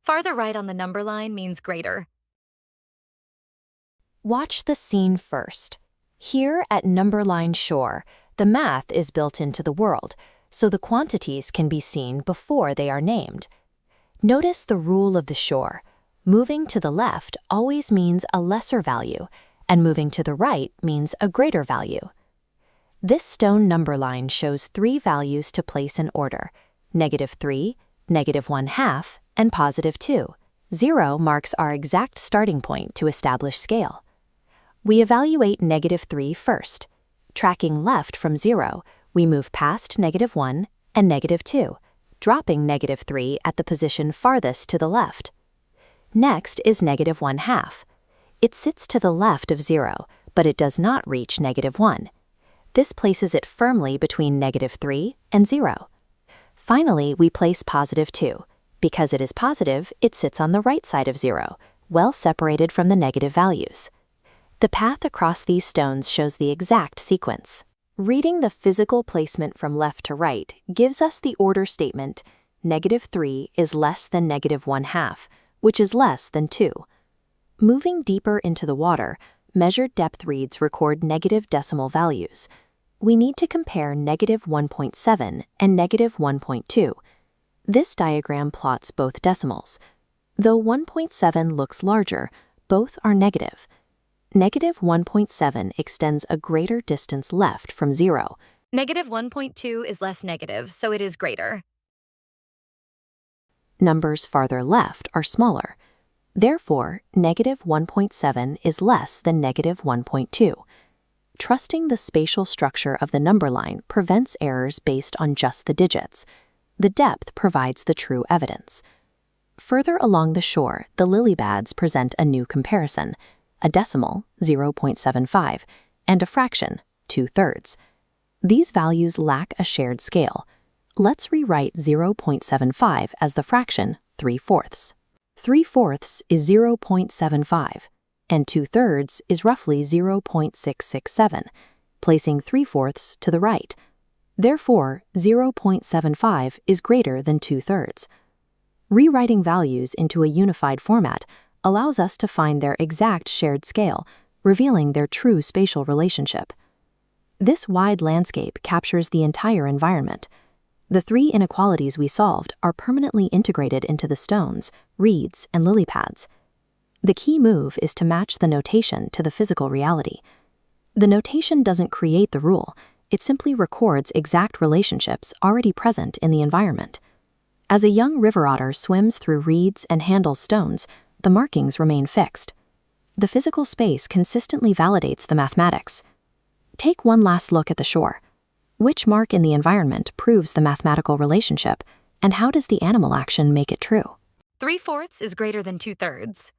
Farther right on the number line means greater. Watch the scene first. Here at Numberline Shore, the math is built into the world, so the quantities can be seen before they are named. Notice the rule of the shore. Moving to the left always means a lesser value, and moving to the right means a greater value. This stone number line shows 3 values to place in order: -3, -1/2, and +2. 0 marks our exact starting point to establish scale. We evaluate -3 first. Tracking left from 0, we move past -1 and -2, dropping -3 at the position farthest to the left. Next is -1/2. It sits to the left of 0, but it does not reach -1. This places it firmly between -3 and 0. Finally, we place +2. Because it is positive, it sits on the right side of 0, well separated from the negative values. The path across these stones shows the exact sequence. Reading the physical placement from left to right gives us the order statement: -3 is less than -1/2, which is less than 2. Moving deeper into the water, measured depth reads record negative decimal values. We need to compare -1.7 and -1.2. This diagram plots both decimals. Though 1.7 looks larger, both are negative. -1.7 extends a greater distance left from 0. -1.2 is less negative, so it is greater. Numbers farther left are smaller. Therefore, -1.7 is less than -1.2. Trusting the spatial structure of the number line prevents errors based on just the digits. The depth provides the true evidence. Further along the shore, the lily pads present a new comparison: a decimal, 0.75, and a fraction, 2/3. These values lack a shared scale. Let's rewrite 0.75 as the fraction 3/4. 3/4 is 0.75, and 2/3 is roughly 0.667, placing 3/4 to the right. Therefore, 0.75 is greater than 2/3. Rewriting values into a unified format allows us to find their exact shared scale, revealing their true spatial relationship. This wide landscape captures the entire environment. The 3 inequalities we solved are permanently integrated into the stones, reeds, and lily pads. The key move is to match the notation to the physical reality. The notation doesn't create the rule, it simply records exact relationships already present in the environment. As a young river otter swims through reeds and handles stones, the markings remain fixed. The physical space consistently validates the mathematics. Take one last look at the shore. Which mark in the environment proves the mathematical relationship, and how does the animal action make it true? 3/4 is greater than 2/3.